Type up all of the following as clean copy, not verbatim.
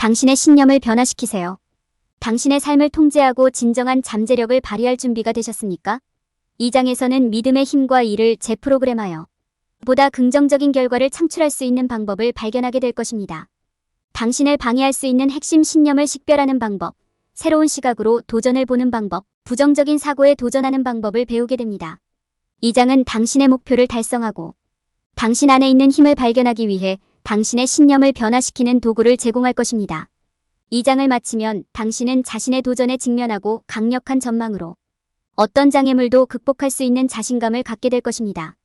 당신의 신념을 변화시키세요. 당신의 삶을 통제하고 진정한 잠재력을 발휘할 준비가 되셨습니까? 이 장에서는 믿음의 힘과 이를 재프로그램하여 보다 긍정적인 결과를 창출할 수 있는 방법을 발견하게 될 것입니다. 당신을 방해할 수 있는 핵심 신념을 식별하는 방법, 새로운 시각으로 도전을 보는 방법, 부정적인 사고에 도전하는 방법을 배우게 됩니다. 이 장은 당신의 목표를 달성하고 당신 안에 있는 힘을 발견하기 위해 당신의 신념을 변화시키는 도구를 제공할 것입니다. 이 장을 마치면 당신은 자신의 도전에 직면하고 강력한 전망으로 어떤 장애물도 극복할 수 있는 자신감을 갖게 될 것입니다.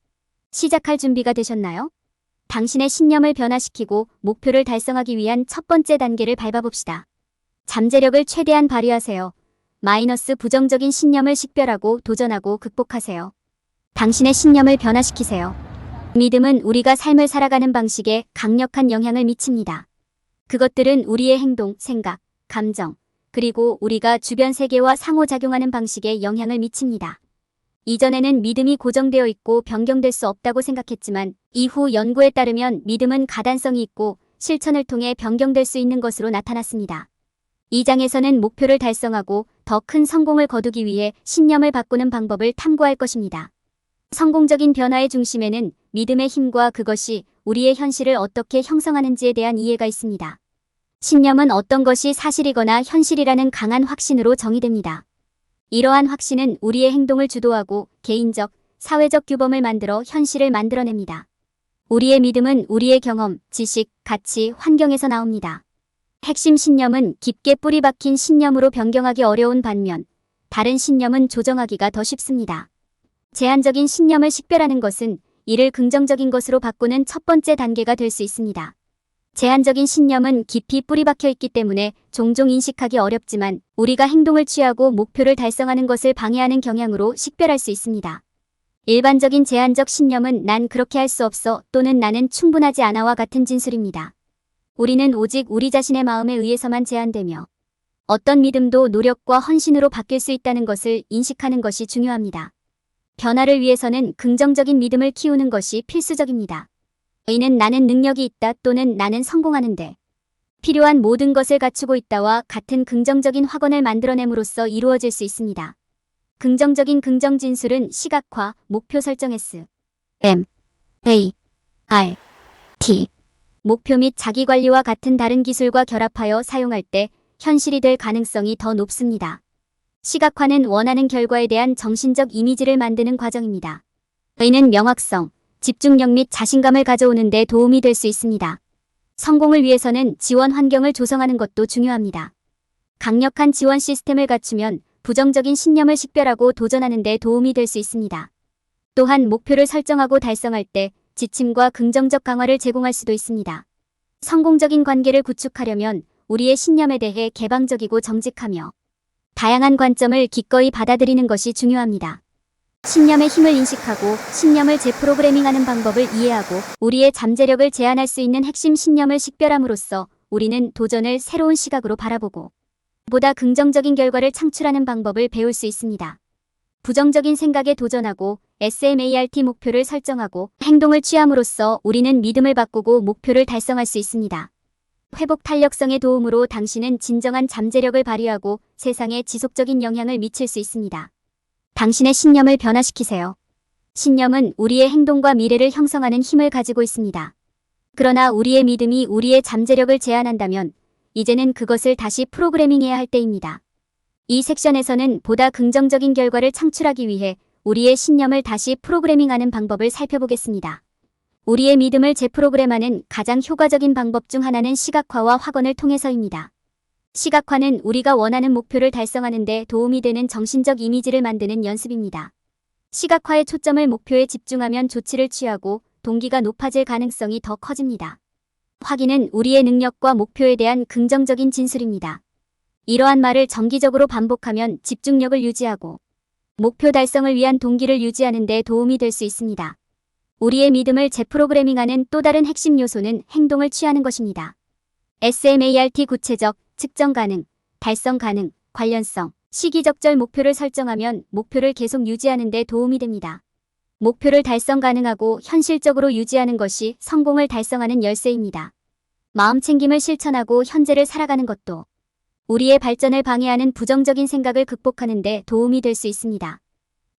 시작할 준비가 되셨나요? 당신의 신념을 변화시키고 목표를 달성하기 위한 첫 번째 단계를 밟아봅시다. 잠재력을 최대한 발휘하세요. 부정적인 신념을 식별하고 도전하고 극복하세요. 당신의 신념을 변화시키세요. 믿음은 우리가 삶을 살아가는 방식에 강력한 영향을 미칩니다. 그것들은 우리의 행동, 생각, 감정, 그리고 우리가 주변 세계와 상호작용하는 방식에 영향을 미칩니다. 이전에는 믿음이 고정되어 있고 변경될 수 없다고 생각했지만 이후 연구에 따르면 믿음은 가단성이 있고 실천을 통해 변경될 수 있는 것으로 나타났습니다. 이 장에서는 목표를 달성하고 더 큰 성공을 거두기 위해 신념을 바꾸는 방법을 탐구할 것입니다. 성공적인 변화의 중심에는 믿음의 힘과 그것이 우리의 현실을 어떻게 형성하는지에 대한 이해가 있습니다. 신념은 어떤 것이 사실이거나 현실이라는 강한 확신으로 정의됩니다. 이러한 확신은 우리의 행동을 주도하고 개인적, 사회적 규범을 만들어 현실을 만들어냅니다. 우리의 믿음은 우리의 경험, 지식, 가치, 환경에서 나옵니다. 핵심 신념은 깊게 뿌리 박힌 신념으로 변경하기 어려운 반면 다른 신념은 조정하기가 더 쉽습니다. 제한적인 신념을 식별하는 것은 이를 긍정적인 것으로 바꾸는 첫 번째 단계가 될 수 있습니다. 제한적인 신념은 깊이 뿌리박혀 있기 때문에 종종 인식하기 어렵지만 우리가 행동을 취하고 목표를 달성하는 것을 방해하는 경향으로 식별할 수 있습니다. 일반적인 제한적 신념은 난 그렇게 할 수 없어 또는 나는 충분하지 않아와 같은 진술입니다. 우리는 오직 우리 자신의 마음에 의해서만 제한되며 어떤 믿음도 노력과 헌신으로 바뀔 수 있다는 것을 인식하는 것이 중요합니다. 변화를 위해서는 긍정적인 믿음을 키우는 것이 필수적입니다. 이는 나는 능력이 있다 또는 나는 성공하는데 필요한 모든 것을 갖추고 있다와 같은 긍정적인 확언을 만들어냄으로써 이루어질 수 있습니다. 긍정적인 긍정 진술은 시각화, 목표 설정 SMART 목표 및 자기관리와 같은 다른 기술과 결합하여 사용할 때 현실이 될 가능성이 더 높습니다. 시각화는 원하는 결과에 대한 정신적 이미지를 만드는 과정입니다. 이는 명확성, 집중력 및 자신감을 가져오는 데 도움이 될 수 있습니다. 성공을 위해서는 지원 환경을 조성하는 것도 중요합니다. 강력한 지원 시스템을 갖추면 부정적인 신념을 식별하고 도전하는 데 도움이 될 수 있습니다. 또한 목표를 설정하고 달성할 때 지침과 긍정적 강화를 제공할 수도 있습니다. 성공적인 관계를 구축하려면 우리의 신념에 대해 개방적이고 정직하며 다양한 관점을 기꺼이 받아들이는 것이 중요합니다. 신념의 힘을 인식하고 신념을 재프로그래밍하는 방법을 이해하고 우리의 잠재력을 제한할 수 있는 핵심 신념을 식별함으로써 우리는 도전을 새로운 시각으로 바라보고 보다 긍정적인 결과를 창출하는 방법을 배울 수 있습니다. 부정적인 생각에 도전하고 SMART 목표를 설정하고 행동을 취함으로써 우리는 믿음을 바꾸고 목표를 달성할 수 있습니다. 회복 탄력성의 도움으로 당신은 진정한 잠재력을 발휘하고 세상에 지속적인 영향을 미칠 수 있습니다. 당신의 신념을 변화시키세요. 신념은 우리의 행동과 미래를 형성하는 힘을 가지고 있습니다. 그러나 우리의 믿음이 우리의 잠재력을 제한한다면 이제는 그것을 다시 프로그래밍해야 할 때입니다. 이 섹션에서는 보다 긍정적인 결과를 창출하기 위해 우리의 신념을 다시 프로그래밍하는 방법을 살펴보겠습니다. 우리의 믿음을 재프로그램하는 가장 효과적인 방법 중 하나는 시각화와 확언을 통해서입니다. 시각화는 우리가 원하는 목표를 달성하는 데 도움이 되는 정신적 이미지를 만드는 연습입니다. 시각화의 초점을 목표에 집중하면 조치를 취하고 동기가 높아질 가능성이 더 커집니다. 확인은 우리의 능력과 목표에 대한 긍정적인 진술입니다. 이러한 말을 정기적으로 반복하면 집중력을 유지하고 목표 달성을 위한 동기를 유지하는 데 도움이 될 수 있습니다. 우리의 믿음을 재프로그래밍하는 또 다른 핵심 요소는 행동을 취하는 것입니다. SMART 구체적, 측정 가능, 달성 가능, 관련성, 시기적절 목표를 설정하면 목표를 계속 유지하는 데 도움이 됩니다. 목표를 달성 가능하고 현실적으로 유지하는 것이 성공을 달성하는 열쇠입니다. 마음챙김을 실천하고 현재를 살아가는 것도 우리의 발전을 방해하는 부정적인 생각을 극복하는 데 도움이 될 수 있습니다.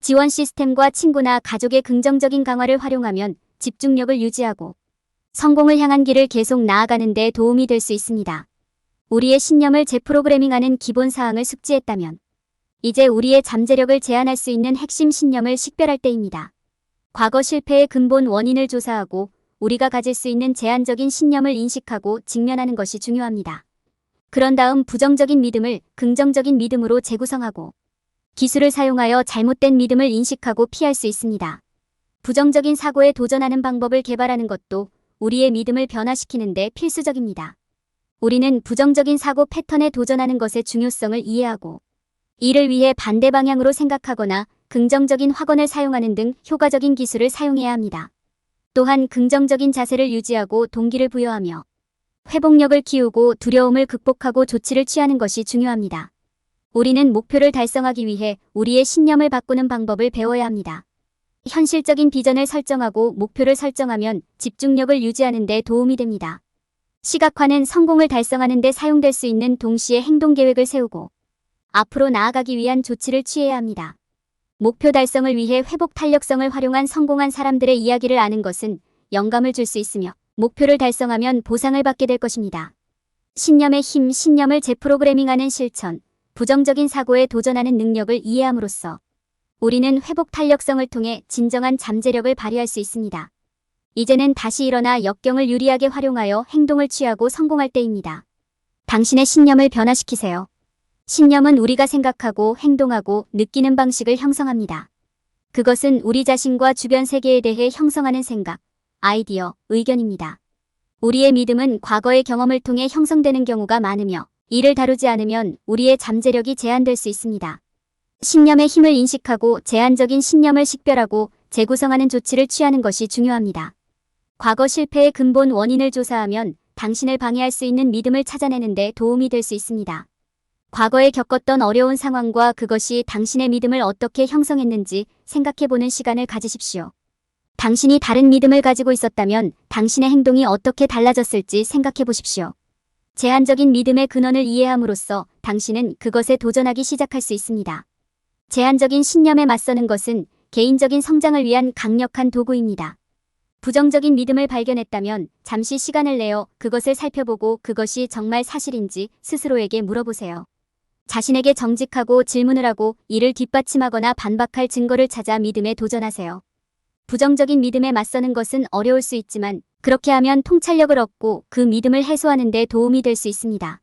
지원 시스템과 친구나 가족의 긍정적인 강화를 활용하면 집중력을 유지하고 성공을 향한 길을 계속 나아가는 데 도움이 될 수 있습니다. 우리의 신념을 재프로그래밍하는 기본 사항을 숙지했다면 이제 우리의 잠재력을 제한할 수 있는 핵심 신념을 식별할 때입니다. 과거 실패의 근본 원인을 조사하고 우리가 가질 수 있는 제한적인 신념을 인식하고 직면하는 것이 중요합니다. 그런 다음 부정적인 믿음을 긍정적인 믿음으로 재구성하고 기술을 사용하여 잘못된 믿음을 인식하고 피할 수 있습니다. 부정적인 사고에 도전하는 방법을 개발하는 것도 우리의 믿음을 변화시키는 데 필수적입니다. 우리는 부정적인 사고 패턴에 도전하는 것의 중요성을 이해하고 이를 위해 반대 방향으로 생각하거나 긍정적인 확언을 사용하는 등 효과적인 기술을 사용해야 합니다. 또한 긍정적인 자세를 유지하고 동기를 부여하며 회복력을 키우고 두려움을 극복하고 조치를 취하는 것이 중요합니다. 우리는 목표를 달성하기 위해 우리의 신념을 바꾸는 방법을 배워야 합니다. 현실적인 비전을 설정하고 목표를 설정하면 집중력을 유지하는 데 도움이 됩니다. 시각화는 성공을 달성하는 데 사용될 수 있는 동시에 행동 계획을 세우고 앞으로 나아가기 위한 조치를 취해야 합니다. 목표 달성을 위해 회복 탄력성을 활용한 성공한 사람들의 이야기를 아는 것은 영감을 줄 수 있으며 목표를 달성하면 보상을 받게 될 것입니다. 신념의 힘, 신념을 재프로그래밍하는 실천, 부정적인 사고에 도전하는 능력을 이해함으로써 우리는 회복 탄력성을 통해 진정한 잠재력을 발휘할 수 있습니다. 이제는 다시 일어나 역경을 유리하게 활용하여 행동을 취하고 성공할 때입니다. 당신의 신념을 변화시키세요. 신념은 우리가 생각하고 행동하고 느끼는 방식을 형성합니다. 그것은 우리 자신과 주변 세계에 대해 형성하는 생각, 아이디어, 의견입니다. 우리의 믿음은 과거의 경험을 통해 형성되는 경우가 많으며 이를 다루지 않으면 우리의 잠재력이 제한될 수 있습니다. 신념의 힘을 인식하고 제한적인 신념을 식별하고 재구성하는 조치를 취하는 것이 중요합니다. 과거 실패의 근본 원인을 조사하면 당신을 방해할 수 있는 믿음을 찾아내는 데 도움이 될 수 있습니다. 과거에 겪었던 어려운 상황과 그것이 당신의 믿음을 어떻게 형성했는지 생각해보는 시간을 가지십시오. 당신이 다른 믿음을 가지고 있었다면 당신의 행동이 어떻게 달라졌을지 생각해보십시오. 제한적인 믿음의 근원을 이해함으로써 당신은 그것에 도전하기 시작할 수 있습니다. 제한적인 신념에 맞서는 것은 개인적인 성장을 위한 강력한 도구입니다. 부정적인 믿음을 발견했다면 잠시 시간을 내어 그것을 살펴보고 그것이 정말 사실인지 스스로에게 물어보세요. 자신에게 정직하고 질문을 하고 이를 뒷받침하거나 반박할 증거를 찾아 믿음에 도전하세요. 부정적인 믿음에 맞서는 것은 어려울 수 있지만 그렇게 하면 통찰력을 얻고 그 믿음을 해소하는 데 도움이 될 수 있습니다.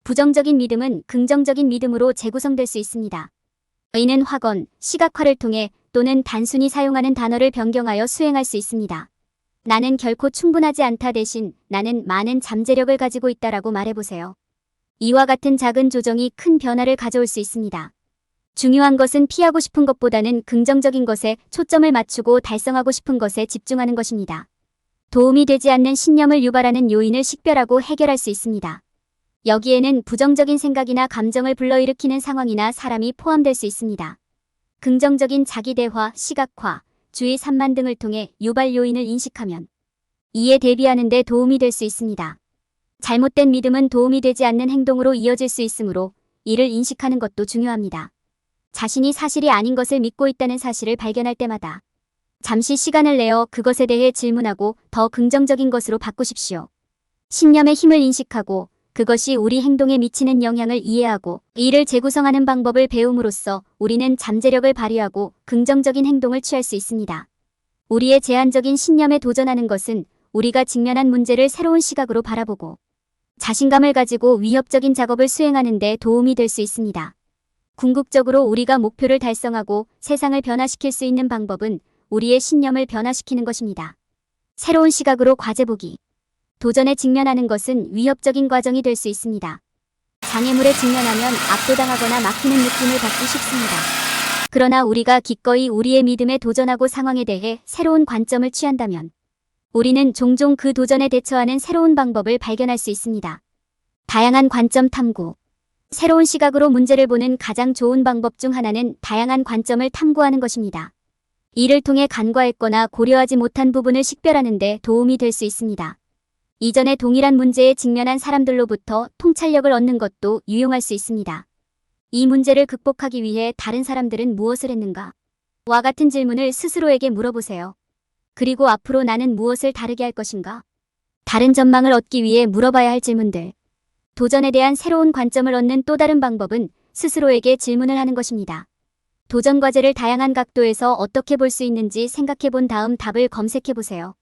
부정적인 믿음은 긍정적인 믿음으로 재구성될 수 있습니다. 이는 확언, 시각화를 통해 또는 단순히 사용하는 단어를 변경하여 수행할 수 있습니다. 나는 결코 충분하지 않다 대신 나는 많은 잠재력을 가지고 있다라고 말해보세요. 이와 같은 작은 조정이 큰 변화를 가져올 수 있습니다. 중요한 것은 피하고 싶은 것보다는 긍정적인 것에 초점을 맞추고 달성하고 싶은 것에 집중하는 것입니다. 도움이 되지 않는 신념을 유발하는 요인을 식별하고 해결할 수 있습니다. 여기에는 부정적인 생각이나 감정을 불러일으키는 상황이나 사람이 포함될 수 있습니다. 긍정적인 자기대화, 시각화, 주의 산만 등을 통해 유발 요인을 인식하면 이에 대비하는 데 도움이 될 수 있습니다. 잘못된 믿음은 도움이 되지 않는 행동으로 이어질 수 있으므로 이를 인식하는 것도 중요합니다. 자신이 사실이 아닌 것을 믿고 있다는 사실을 발견할 때마다 잠시 시간을 내어 그것에 대해 질문하고 더 긍정적인 것으로 바꾸십시오. 신념의 힘을 인식하고 그것이 우리 행동에 미치는 영향을 이해하고 이를 재구성하는 방법을 배움으로써 우리는 잠재력을 발휘하고 긍정적인 행동을 취할 수 있습니다. 우리의 제한적인 신념에 도전하는 것은 우리가 직면한 문제를 새로운 시각으로 바라보고 자신감을 가지고 위협적인 작업을 수행하는 데 도움이 될 수 있습니다. 궁극적으로 우리가 목표를 달성하고 세상을 변화시킬 수 있는 방법은 우리의 신념을 변화시키는 것입니다. 새로운 시각으로 과제보기. 도전에 직면하는 것은 위협적인 과정이 될 수 있습니다. 장애물에 직면하면 압도당하거나 막히는 느낌을 받기 쉽습니다. 그러나 우리가 기꺼이 우리의 믿음에 도전하고 상황에 대해 새로운 관점을 취한다면 우리는 종종 그 도전에 대처하는 새로운 방법을 발견할 수 있습니다. 다양한 관점 탐구. 새로운 시각으로 문제를 보는 가장 좋은 방법 중 하나는 다양한 관점을 탐구하는 것입니다. 이를 통해 간과했거나 고려하지 못한 부분을 식별하는 데 도움이 될 수 있습니다. 이전에 동일한 문제에 직면한 사람들로부터 통찰력을 얻는 것도 유용할 수 있습니다. 이 문제를 극복하기 위해 다른 사람들은 무엇을 했는가? 와 같은 질문을 스스로에게 물어보세요. 그리고 앞으로 나는 무엇을 다르게 할 것인가? 다른 전망을 얻기 위해 물어봐야 할 질문들. 도전에 대한 새로운 관점을 얻는 또 다른 방법은 스스로에게 질문을 하는 것입니다. 도전 과제를 다양한 각도에서 어떻게 볼 수 있는지 생각해 본 다음 답을 검색해 보세요.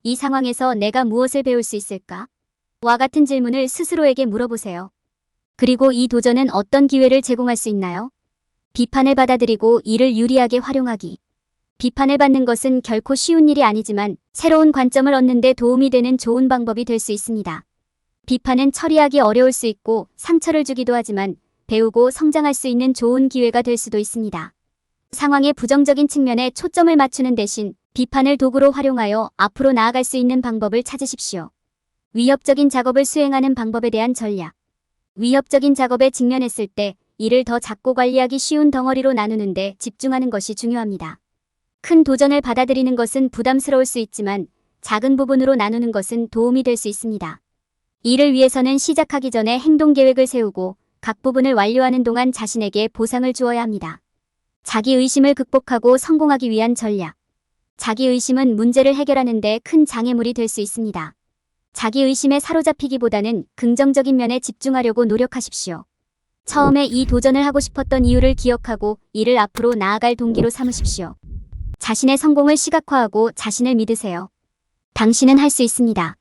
이 상황에서 내가 무엇을 배울 수 있을까? 와 같은 질문을 스스로에게 물어보세요. 그리고 이 도전은 어떤 기회를 제공할 수 있나요? 비판을 받아들이고 이를 유리하게 활용하기. 비판을 받는 것은 결코 쉬운 일이 아니지만 새로운 관점을 얻는 데 도움이 되는 좋은 방법이 될 수 있습니다. 비판은 처리하기 어려울 수 있고 상처를 주기도 하지만 배우고 성장할 수 있는 좋은 기회가 될 수도 있습니다. 상황의 부정적인 측면에 초점을 맞추는 대신 비판을 도구로 활용하여 앞으로 나아갈 수 있는 방법을 찾으십시오. 위협적인 작업을 수행하는 방법에 대한 전략. 위협적인 작업에 직면했을 때 이를 더 작고 관리하기 쉬운 덩어리로 나누는데 집중하는 것이 중요합니다. 큰 도전을 받아들이는 것은 부담스러울 수 있지만 작은 부분으로 나누는 것은 도움이 될 수 있습니다. 이를 위해서는 시작하기 전에 행동 계획을 세우고 각 부분을 완료하는 동안 자신에게 보상을 주어야 합니다. 자기의심을 극복하고 성공하기 위한 전략. 자기의심은 문제를 해결하는 데 큰 장애물이 될 수 있습니다. 자기의심에 사로잡히기보다는 긍정적인 면에 집중하려고 노력하십시오. 처음에 이 도전을 하고 싶었던 이유를 기억하고 이를 앞으로 나아갈 동기로 삼으십시오. 자신의 성공을 시각화하고 자신을 믿으세요. 당신은 할 수 있습니다.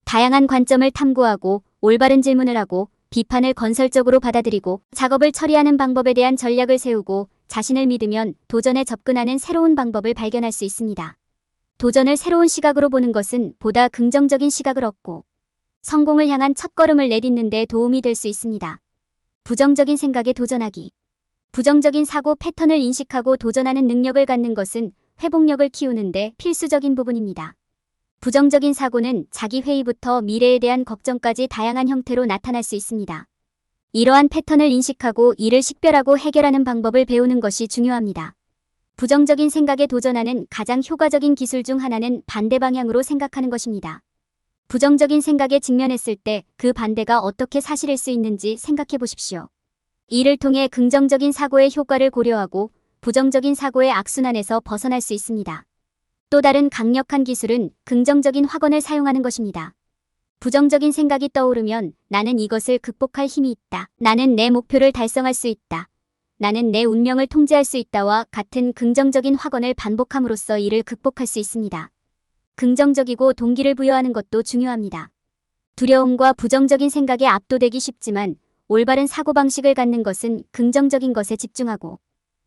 다양한 관점을 탐구하고 올바른 질문을 하고 비판을 건설적으로 받아들이고 작업을 처리하는 방법에 대한 전략을 세우고 자신을 믿으면 도전에 접근하는 새로운 방법을 발견할 수 있습니다. 도전을 새로운 시각으로 보는 것은 보다 긍정적인 시각을 얻고 성공을 향한 첫걸음을 내딛는 데 도움이 될 수 있습니다. 부정적인 생각에 도전하기. 부정적인 사고 패턴을 인식하고 도전하는 능력을 갖는 것은 회복력을 키우는 데 필수적인 부분입니다. 부정적인 사고는 자기 회의부터 미래에 대한 걱정까지 다양한 형태로 나타날 수 있습니다. 이러한 패턴을 인식하고 이를 식별하고 해결하는 방법을 배우는 것이 중요합니다. 부정적인 생각에 도전하는 가장 효과적인 기술 중 하나는 반대 방향으로 생각하는 것입니다. 부정적인 생각에 직면했을 때 그 반대가 어떻게 사실일 수 있는지 생각해 보십시오. 이를 통해 긍정적인 사고의 효과를 고려하고 부정적인 사고의 악순환에서 벗어날 수 있습니다. 또 다른 강력한 기술은 긍정적인 확언을 사용하는 것입니다. 부정적인 생각이 떠오르면 나는 이것을 극복할 힘이 있다. 나는 내 목표를 달성할 수 있다. 나는 내 운명을 통제할 수 있다와 같은 긍정적인 확언을 반복함으로써 이를 극복할 수 있습니다. 긍정적이고 동기를 부여하는 것도 중요합니다. 두려움과 부정적인 생각에 압도되기 쉽지만 올바른 사고방식을 갖는 것은 긍정적인 것에 집중하고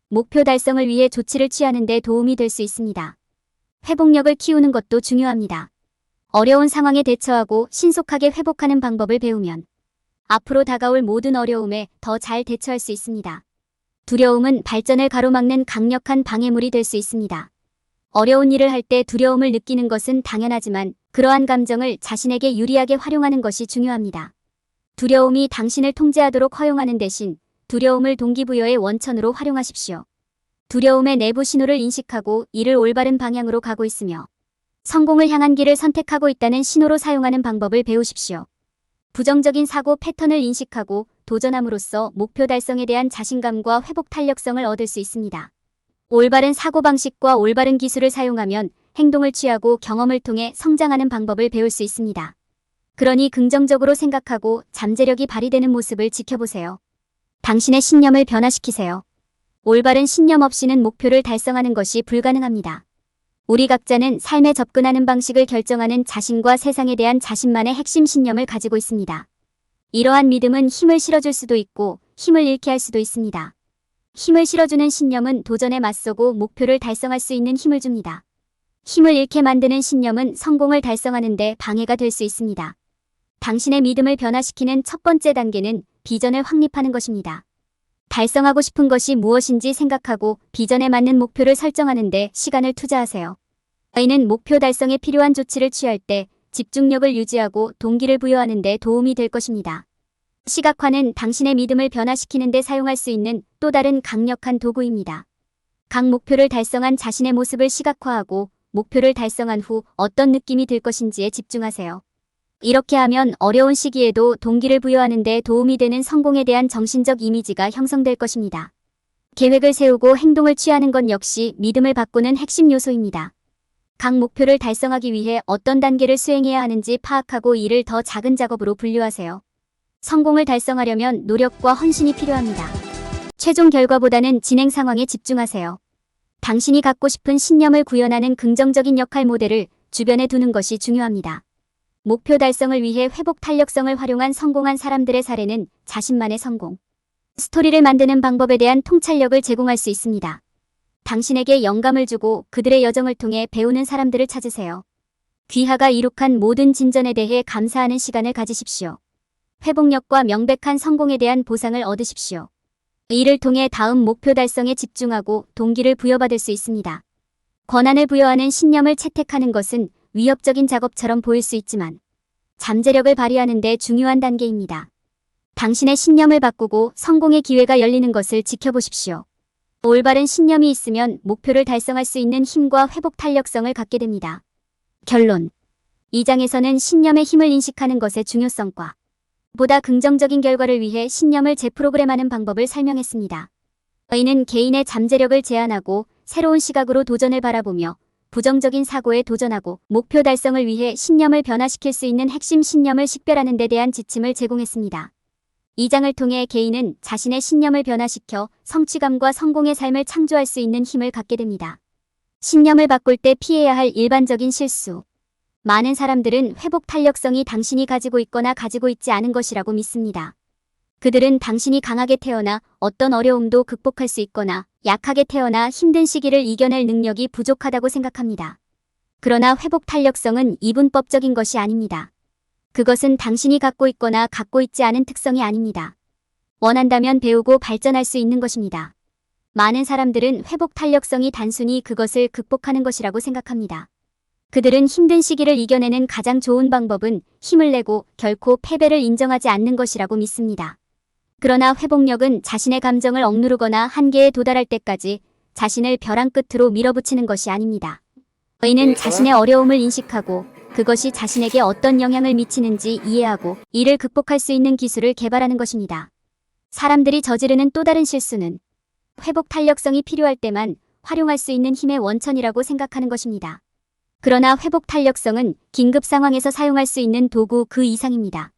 목표 달성을 위해 조치를 취하는 데 도움이 될 수 있습니다. 회복력을 키우는 것도 중요합니다. 어려운 상황에 대처하고 신속하게 회복하는 방법을 배우면 앞으로 다가올 모든 어려움에 더 잘 대처할 수 있습니다. 두려움은 발전을 가로막는 강력한 방해물이 될 수 있습니다. 어려운 일을 할 때 두려움을 느끼는 것은 당연하지만 그러한 감정을 자신에게 유리하게 활용하는 것이 중요합니다. 두려움이 당신을 통제하도록 허용하는 대신 두려움을 동기부여의 원천으로 활용하십시오. 두려움의 내부 신호를 인식하고 이를 올바른 방향으로 가고 있으며 성공을 향한 길을 선택하고 있다는 신호로 사용하는 방법을 배우십시오. 부정적인 사고 패턴을 인식하고 도전함으로써 목표 달성에 대한 자신감과 회복 탄력성을 얻을 수 있습니다. 올바른 사고방식과 올바른 기술을 사용하면 행동을 취하고 경험을 통해 성장하는 방법을 배울 수 있습니다. 그러니 긍정적으로 생각하고 잠재력이 발휘되는 모습을 지켜보세요. 당신의 신념을 변화시키세요. 올바른 신념 없이는 목표를 달성하는 것이 불가능합니다. 우리 각자는 삶에 접근하는 방식을 결정하는 자신과 세상에 대한 자신만의 핵심 신념을 가지고 있습니다. 이러한 믿음은 힘을 실어줄 수도 있고 힘을 잃게 할 수도 있습니다. 힘을 실어주는 신념은 도전에 맞서고 목표를 달성할 수 있는 힘을 줍니다. 힘을 잃게 만드는 신념은 성공을 달성하는 데 방해가 될 수 있습니다. 당신의 믿음을 변화시키는 첫 번째 단계는 비전을 확립하는 것입니다. 달성하고 싶은 것이 무엇인지 생각하고 비전에 맞는 목표를 설정하는 데 시간을 투자하세요. 이는 목표 달성에 필요한 조치를 취할 때 집중력을 유지하고 동기를 부여하는 데 도움이 될 것입니다. 시각화는 당신의 믿음을 변화시키는 데 사용할 수 있는 또 다른 강력한 도구입니다. 각 목표를 달성한 자신의 모습을 시각화하고 목표를 달성한 후 어떤 느낌이 들 것인지에 집중하세요. 이렇게 하면 어려운 시기에도 동기를 부여하는 데 도움이 되는 성공에 대한 정신적 이미지가 형성될 것입니다. 계획을 세우고 행동을 취하는 것 역시 믿음을 바꾸는 핵심 요소입니다. 각 목표를 달성하기 위해 어떤 단계를 수행해야 하는지 파악하고 이를 더 작은 작업으로 분류하세요. 성공을 달성하려면 노력과 헌신이 필요합니다. 최종 결과보다는 진행 상황에 집중하세요. 당신이 갖고 싶은 신념을 구현하는 긍정적인 역할 모델을 주변에 두는 것이 중요합니다. 목표 달성을 위해 회복 탄력성을 활용한 성공한 사람들의 사례는 자신만의 성공 스토리를 만드는 방법에 대한 통찰력을 제공할 수 있습니다. 당신에게 영감을 주고 그들의 여정을 통해 배우는 사람들을 찾으세요. 귀하가 이룩한 모든 진전에 대해 감사하는 시간을 가지십시오. 회복력과 명백한 성공에 대한 보상을 얻으십시오. 이를 통해 다음 목표 달성에 집중하고 동기를 부여받을 수 있습니다. 권한을 부여하는 신념을 채택하는 것은 위협적인 작업처럼 보일 수 있지만 잠재력을 발휘하는 데 중요한 단계입니다. 당신의 신념을 바꾸고 성공의 기회가 열리는 것을 지켜보십시오. 올바른 신념이 있으면 목표를 달성할 수 있는 힘과 회복 탄력성을 갖게 됩니다. 결론. 이 장에서는 신념의 힘을 인식하는 것의 중요성과 보다 긍정적인 결과를 위해 신념을 재프로그램하는 방법을 설명했습니다. 이는 개인의 잠재력을 제한하고 새로운 시각으로 도전을 바라보며 부정적인 사고에 도전하고 목표 달성을 위해 신념을 변화시킬 수 있는 핵심 신념을 식별하는 데 대한 지침을 제공했습니다. 이 장을 통해 개인은 자신의 신념을 변화시켜 성취감과 성공의 삶을 창조할 수 있는 힘을 갖게 됩니다. 신념을 바꿀 때 피해야 할 일반적인 실수. 많은 사람들은 회복 탄력성이 당신이 가지고 있거나 가지고 있지 않은 것이라고 믿습니다. 그들은 당신이 강하게 태어나 어떤 어려움도 극복할 수 있거나 약하게 태어나 힘든 시기를 이겨낼 능력이 부족하다고 생각합니다. 그러나 회복 탄력성은 이분법적인 것이 아닙니다. 그것은 당신이 갖고 있거나 갖고 있지 않은 특성이 아닙니다. 원한다면 배우고 발전할 수 있는 것입니다. 많은 사람들은 회복 탄력성이 단순히 그것을 극복하는 것이라고 생각합니다. 그들은 힘든 시기를 이겨내는 가장 좋은 방법은 힘을 내고 결코 패배를 인정하지 않는 것이라고 믿습니다. 그러나 회복력은 자신의 감정을 억누르거나 한계에 도달할 때까지 자신을 벼랑 끝으로 밀어붙이는 것이 아닙니다. 이는 자신의 어려움을 인식하고 그것이 자신에게 어떤 영향을 미치는지 이해하고 이를 극복할 수 있는 기술을 개발하는 것입니다. 사람들이 저지르는 또 다른 실수는 회복 탄력성이 필요할 때만 활용할 수 있는 힘의 원천이라고 생각하는 것입니다. 그러나 회복 탄력성은 긴급 상황에서 사용할 수 있는 도구 그 이상입니다.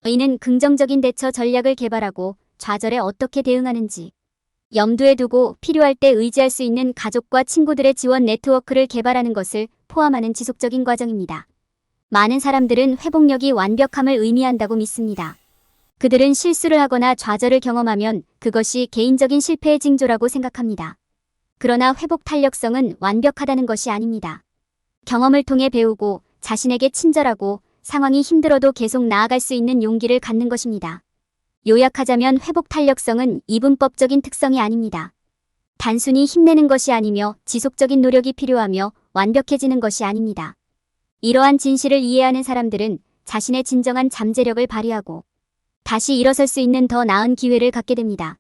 이는 긍정적인 대처 전략을 개발하고 좌절에 어떻게 대응하는지 염두에 두고 필요할 때 의지할 수 있는 가족과 친구들의 지원 네트워크를 개발하는 것을 포함하는 지속적인 과정입니다. 많은 사람들은 회복력이 완벽함을 의미한다고 믿습니다. 그들은 실수를 하거나 좌절을 경험하면 그것이 개인적인 실패의 징조라고 생각합니다. 그러나 회복 탄력성은 완벽하다는 것이 아닙니다. 경험을 통해 배우고 자신에게 친절하고 상황이 힘들어도 계속 나아갈 수 있는 용기를 갖는 것입니다. 요약하자면 회복 탄력성은 이분법적인 특성이 아닙니다. 단순히 힘내는 것이 아니며 지속적인 노력이 필요하며 완벽해지는 것이 아닙니다. 이러한 진실을 이해하는 사람들은 자신의 진정한 잠재력을 발휘하고 다시 일어설 수 있는 더 나은 기회를 갖게 됩니다.